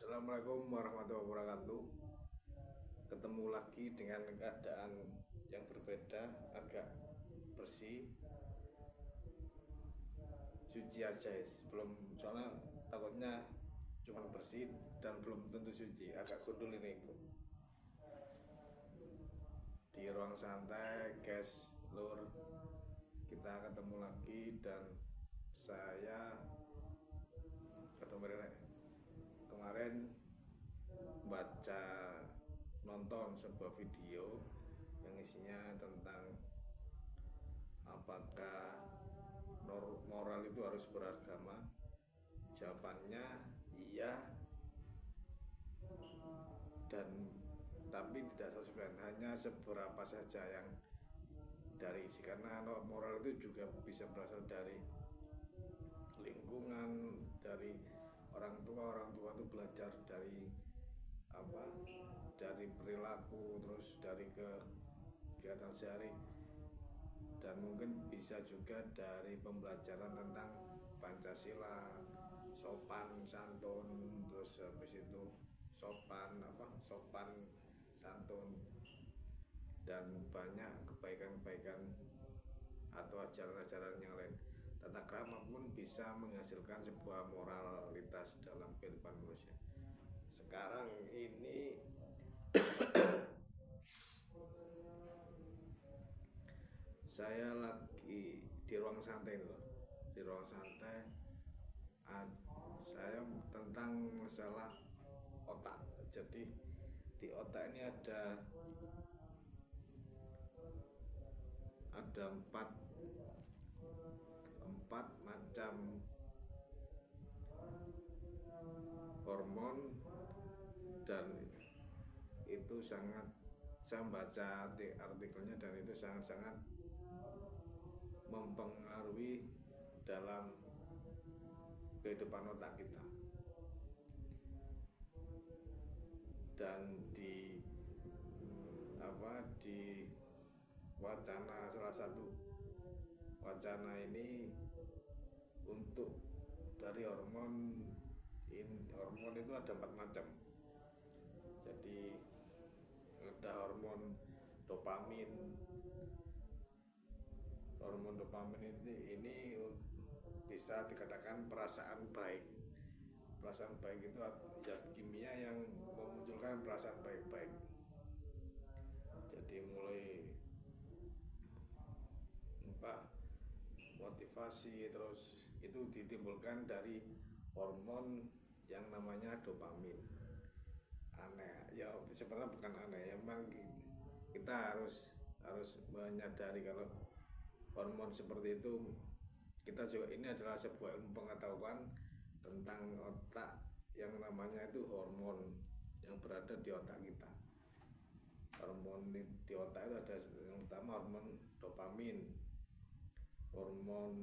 Assalamualaikum warahmatullahi wabarakatuh. Ketemu lagi dengan keadaan yang berbeda, agak bersih, suci aja ya. Belum, soalnya takutnya cuma bersih dan belum tentu suci, agak gundul ini. Di ruang santai, guys, lur, kita ketemu lagi dan saya kemarin baca nonton sebuah video yang isinya tentang apakah moral itu harus beragama. Jawabannya iya, dan tapi tidak 100%, hanya seberapa saja yang dari isi, karena moral itu juga bisa berasal dari lingkungan, dari orang tua itu belajar dari dari perilaku, terus dari kegiatan sehari, dan mungkin bisa juga dari pembelajaran tentang Pancasila, sopan santun, terus habis itu sopan santun, dan banyak kebaikan-kebaikan atau ajaran-ajaran yang lain. Tata krama pun bisa menghasilkan sebuah moralitas dalam kehidupan manusia. Sekarang ini saya lagi di ruang santai loh. Di ruang santai saya tentang masalah otak. Jadi di otak ini ada empat macam hormon, dan itu sangat, saya membaca artikelnya, dan itu sangat-sangat mempengaruhi dalam kehidupan otak kita. Dan di wacana, salah satu wacana ini, untuk dari hormon itu ada 4 macam. Jadi ada hormon dopamin. Hormon dopamin ini bisa dikatakan perasaan baik. Perasaan baik itu zat kimia yang memunculkan perasaan baik-baik. Jadi mulai motivasi, terus itu ditimbulkan dari hormon yang namanya dopamin. Aneh ya, sebenarnya bukan aneh, emang kita harus menyadari kalau hormon seperti itu, kita juga, ini adalah sebuah ilmu pengetahuan tentang otak yang namanya itu hormon yang berada di otak kita. Hormon di otak itu ada yang pertama hormon dopamin, hormon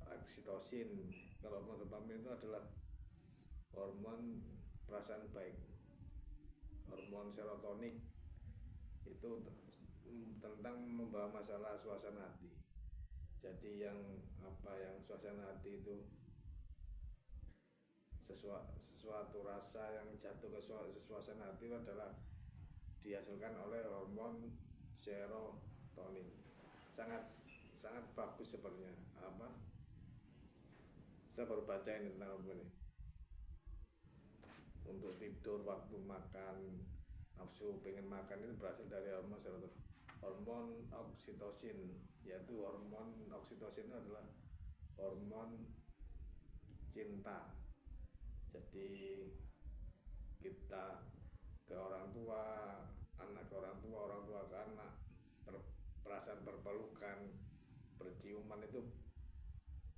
oksitosin. Kalau hormon dopamin itu adalah hormon perasaan baik. Hormon serotonin itu tentang membawa masalah suasana hati. Jadi yang suasana hati itu sesuatu rasa yang jatuh ke suasana hati adalah dihasilkan oleh hormon serotonin. Sangat bagus sebenarnya. Saya baru baca ini tentang hormon ini. Untuk tidur, waktu makan, nafsu pengen makan, itu berasal dari hormon serotonin. Hormon oksitosin, yaitu hormon oksitosin adalah hormon cinta. Jadi kita ke orang tua, anak ke orang tua ke anak, perasaan berpelukan, berciuman, itu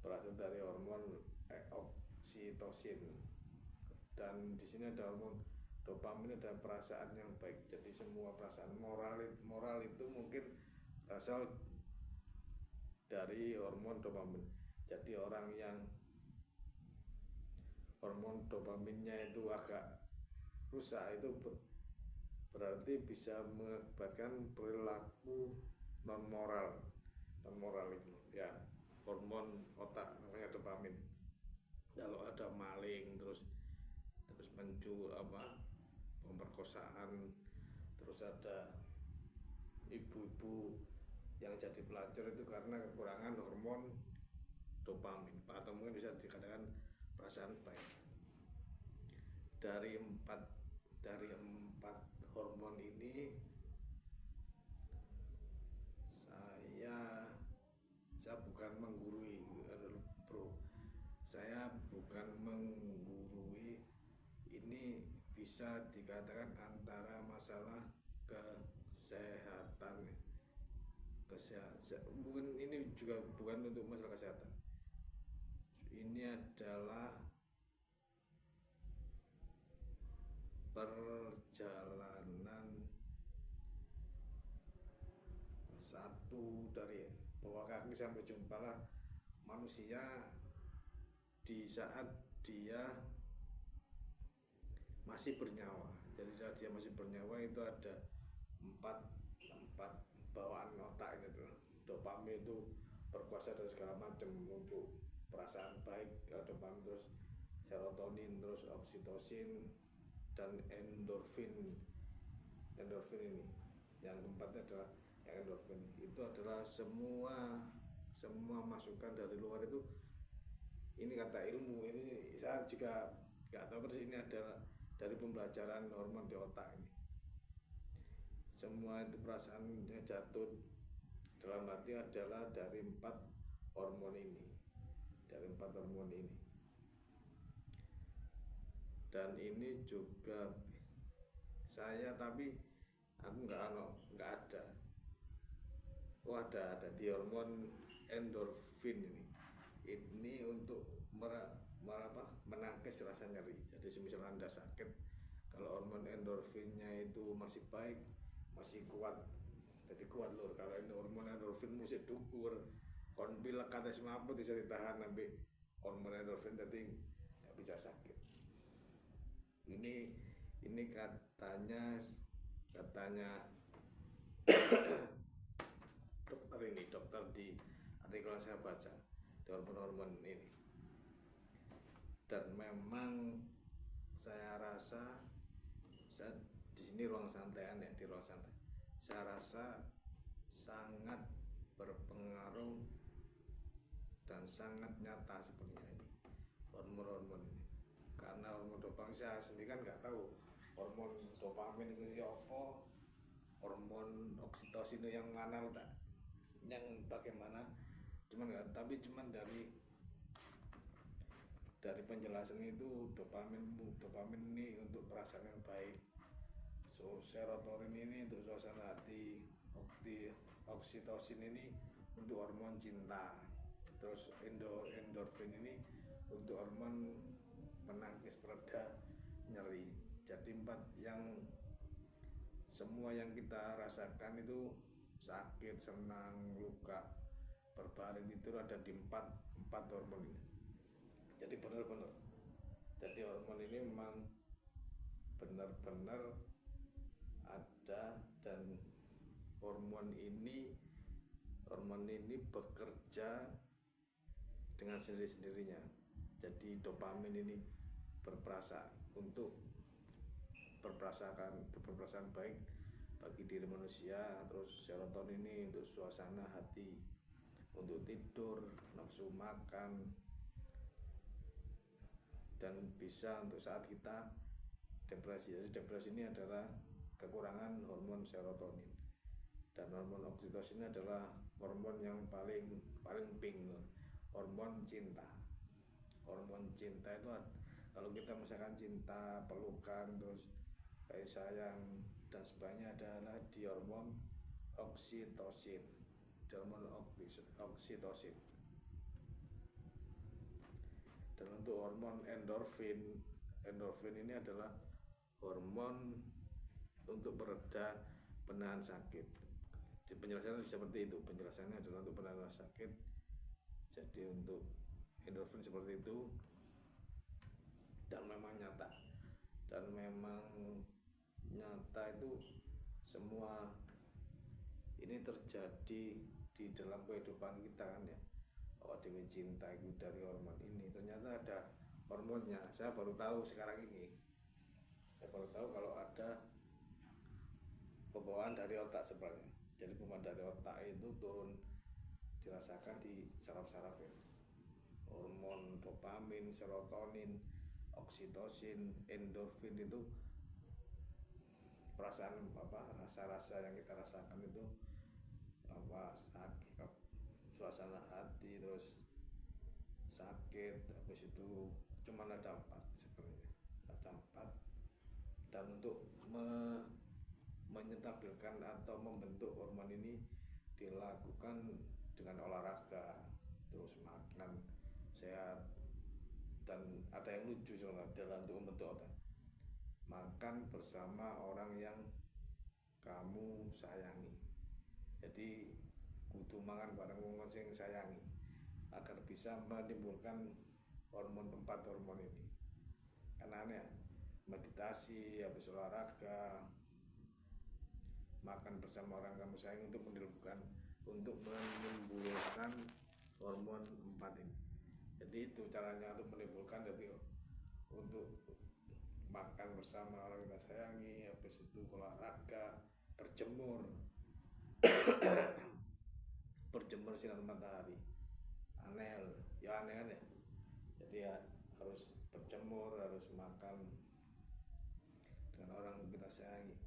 berasal dari hormon oksitosin. Dan di sini ada hormon dopamin, ada perasaan yang baik. Jadi semua perasaan moral itu mungkin berasal dari hormon dopamin. Jadi orang yang hormon dopaminnya itu agak rusak, itu berarti bisa mengakibatkan perilaku non moral itu ya, hormon otak namanya dopamin. kalau ada maling, terus terus pemerkosaan, terus ada ibu-ibu yang jadi pelacur itu karena kekurangan hormon dopamin, atau mungkin bisa dikatakan perasaan baik. Dari empat hormon ini, saya saya bukan menggurui, bro, saya bukan menggurui. Ini bisa dikatakan antara masalah kesehatan, bukan, ini juga bukan untuk masalah kesehatan. Ini adalah perjalanan satu dari bawah kaki sampai jumpalah manusia di saat dia masih bernyawa. Jadi saat dia masih bernyawa itu ada empat empat bawaan otak gitu. Dopamin itu berkuasa dari segala macam untuk perasaan baik, dopamin, terus serotonin, terus oksitosin, dan endorfin. Endorfin ini yang keempatnya adalah endorfin. Itu adalah semua masukan dari luar itu. Ini kata ilmu, ini saya juga nggak tahu persis, ini adalah dari pembelajaran hormon di otak ini. Semua itu perasaannya jatuh dalam hati adalah dari empat hormon ini, dan ini juga saya, tapi aku nggak ada. Oh, ada di hormon endorfin ini untuk menangkis rasa nyeri. Jadi semisal Anda sakit, kalau hormon endorfinnya itu masih baik, masih kuat, jadi kuat lur. Kalau ini hormon endorfin musik dukur kon pilek kata semaput bisa ditahan sampai hormon endorfin, jadi nggak bisa sakit. Ini katanya dokter di artikel yang saya baca di hormon ini. Dan memang saya rasa, saya di sini ruang santaian ya, di ruang santai, saya rasa sangat berpengaruh dan sangat nyata sebenarnya ini hormon ini. Karena hormon dopamin saya sendiri kan nggak tahu hormon dopamin itu apa, hormon oksitosin itu yang mana letak, yang bagaimana, tapi cuman dari penjelasan itu dopamin ini untuk perasaan yang baik, so serotonin ini untuk suasana hati, oksitosin ini untuk hormon cinta, terus endorfin ini untuk hormon menangkis pereda nyeri. Jadi semua yang kita rasakan itu sakit, senang, luka, berbaring itu ada di empat hormon ini. Jadi benar-benar, jadi hormon ini memang benar-benar ada, dan hormon ini bekerja dengan sendiri-sendirinya. Jadi dopamin ini berperasaan baik bagi diri manusia, terus serotonin ini untuk suasana hati, untuk tidur, nafsu makan, dan bisa untuk saat kita depresi. Jadi depresi ini adalah kekurangan hormon serotonin. Dan hormon oksitosin ini adalah hormon yang paling pink, hormon cinta. Hormon cinta itu kalau kita misalkan cinta, pelukan, terus kasih sayang dan sebagainya adalah di hormon oksitosin. Dan untuk hormon endorfin ini adalah hormon untuk pereda penahan sakit. Penjelasannya seperti itu, penjelasannya adalah untuk penahan sakit. Jadi untuk endorfin seperti itu, dan memang nyata itu semua ini terjadi di dalam kehidupan kita kan ya. Dewi cinta itu dari hormon ini, ternyata ada hormonnya. Saya baru tahu sekarang ini. Saya baru tahu kalau ada pembawaan dari otak sebenarnya. Jadi pembawaan dari otak itu turun dirasakan di saraf-saraf ya. Hormon dopamin, serotonin, oksitosin, endorfin itu perasaan apa, rasa-rasa yang kita rasakan itu apa, sakit, suasana hati, terus sakit, habis itu cuman ada 4 sebenarnya, ada 4. Dan untuk menyetabilkan atau membentuk hormon ini dilakukan dengan olahraga, terus makan sehat, dan ada yang lucu sebenarnya dalam untuk membentuk otak. Makan bersama orang yang kamu sayangi. Jadi kudu mangan bareng wong sing sayangi agar bisa menimbulkan hormon 4 hormon ini. Karena aneh, meditasi, habis olahraga, makan bersama orang kamu sayang untuk menimbulkan hormon 4 ini. Jadi itu caranya untuk menimbulkan. Jadi untuk makan bersama orang kita sayangi, habis itu olahraga, berjemur sinar matahari. Aneh ya, aneh kan ya. Jadi ya harus berjemur, harus makan dengan orang yang kita sayangi.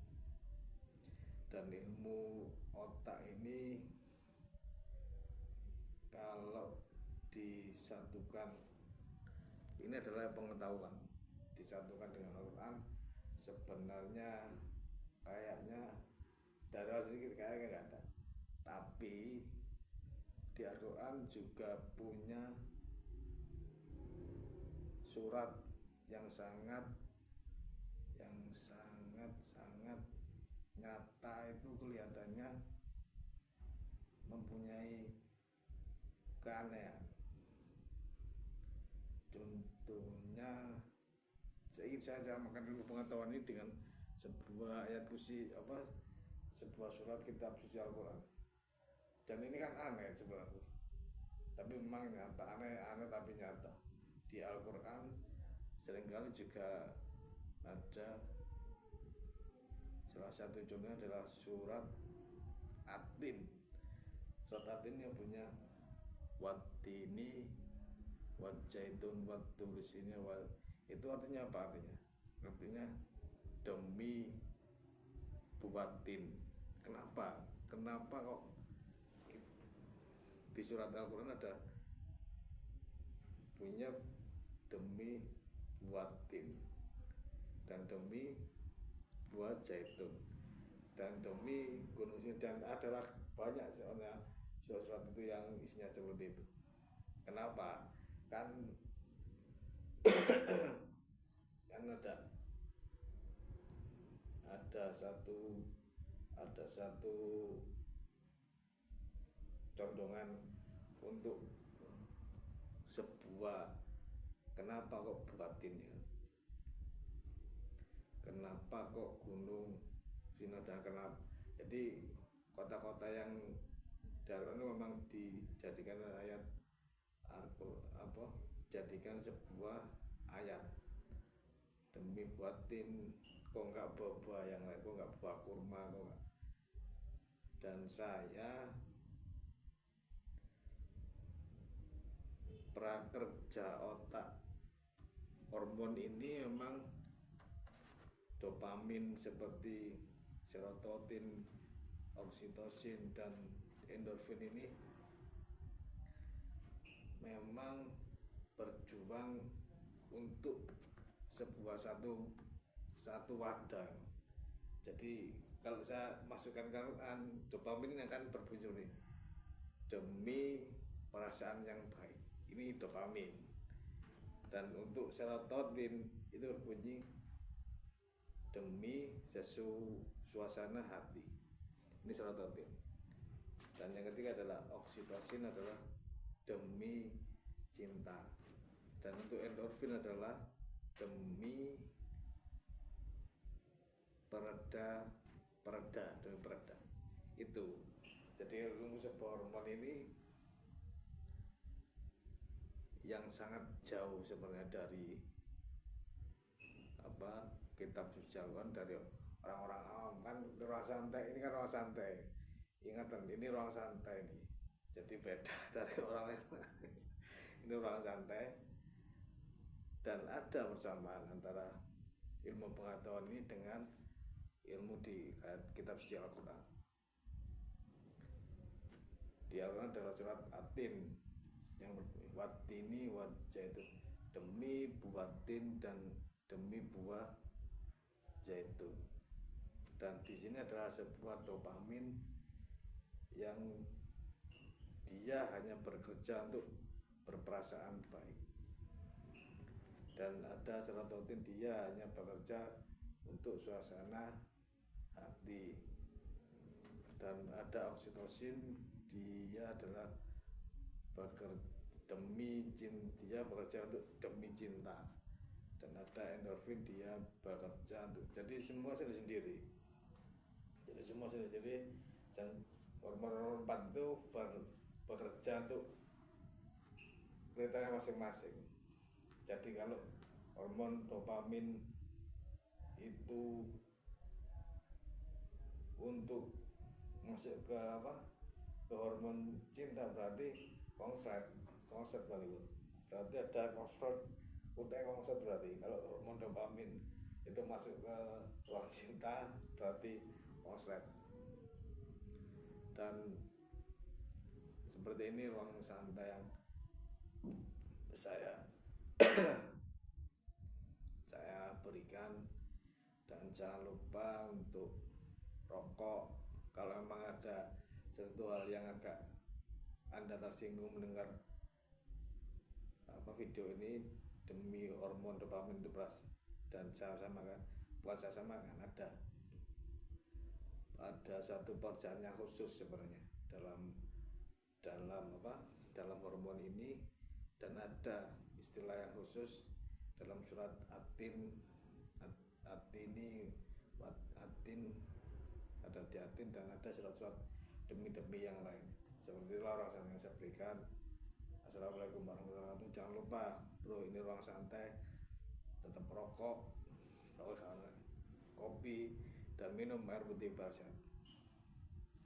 Dan ilmu otak ini kalau disatukan, ini adalah pengetahuan, disatukan dengan Al-Quran, sebenarnya kayaknya dari sedikit kayaknya nggak ada. Tapi di Al-Quran juga punya surat yang sangat nyata, itu kelihatannya mempunyai keanehan. Contohnya, saya samakan ilmu pengetahuan ini dengan sebuah ayat kursi, sebuah surat kitab suci Al-Quran. Dan ini kan aneh sebenarnya, tapi memang nyata, aneh tapi nyata. Di Al-Quran seringkali juga ada, salah satu contohnya adalah surat At-Tin. Surat At-Tin yang punya watini, watjaitun, wattulisini, itu artinya apa artinya? Artinya demi buatin. Kenapa kok di surat Al-Quran ada punya demi buatin, dan demi buat zaitun, dan demi gunung Sinai, dan adalah banyak soalnya surat-surat itu yang isinya seperti itu. Kenapa? Kan ada satu condongan untuk sebuah, kenapa kok buatin ya, kenapa kok gunung Sinai, dan kenapa. Jadi kota-kota yang dalam itu memang dijadikan ayat jadikan sebuah ayat demi buatin. Kok nggak buah yang lain, kok nggak buah kurma, kok nggak. Dan saya prakerja otak hormon ini memang dopamin seperti serotonin, oksitosin, dan endorfin ini memang berjuang untuk sebuah satu wadah. Jadi kalau saya masukkan Quran, dopamin ini akan berbunyi demi perasaan yang baik, ini dopamin. Dan untuk serotonin itu berbunyi demi suasana hati, ini serotonin. Dan yang ketiga adalah oksitosin, adalah demi cinta. Dan untuk endorfin adalah demi pereda. Itu jadi sebuah hormon ini yang sangat jauh sebenarnya dari apa kitab suci Al-Quran, dari orang-orang awam. Kan ruang santai ini kan ruang santai, ingatan ini ruang santai ini, jadi beda dari orang yang ini ruang santai. Dan ada persamaan antara ilmu pengetahuan ini dengan ilmu di kitab suci Al-Quran. Di Al-Quran adalah surat Atin yang watini wajaitu, demi buah tin dan demi buah zaitun. Dan di sini adalah sebuah dopamin yang dia hanya bekerja untuk berperasaan baik, dan ada serotonin, dia hanya bekerja untuk suasana hati, dan ada oksitosin, dia adalah bekerja demi cinta, dia bekerja untuk demi cinta, dan ada endorfin, dia bekerja untuk, jadi semua sendiri-sendiri, jadi semua sendiri-sendiri. Dan hormon 4 itu bekerja untuk kriterianya masing-masing. Jadi kalau hormon dopamin itu untuk masuk ke apa, ke hormon cinta, berarti konslet berarti ada konslet UTE konslet. Berarti kalau hormon dopamin itu masuk ke ruang cinta, berarti konslet. Dan seperti ini ruang santai yang saya saya berikan. Dan jangan lupa untuk rokok. Kalau memang ada sesuatu hal yang agak Anda tersinggung mendengar apa video ini demi hormon dopamin itu beras, dan saya samakan, bukan saya samakan, ada satu perjanjian khusus sebenarnya dalam dalam hormon ini, dan ada istilah yang khusus dalam surat Atin ada di Atin, dan ada surat-surat demi-demi yang lain. Seperti itulah ruang santai yang saya berikan. Assalamualaikum warahmatullahi wabarakatuh. Jangan lupa bro, ini ruang santai, tetap rokok, kopi, dan minum air putih bersehat.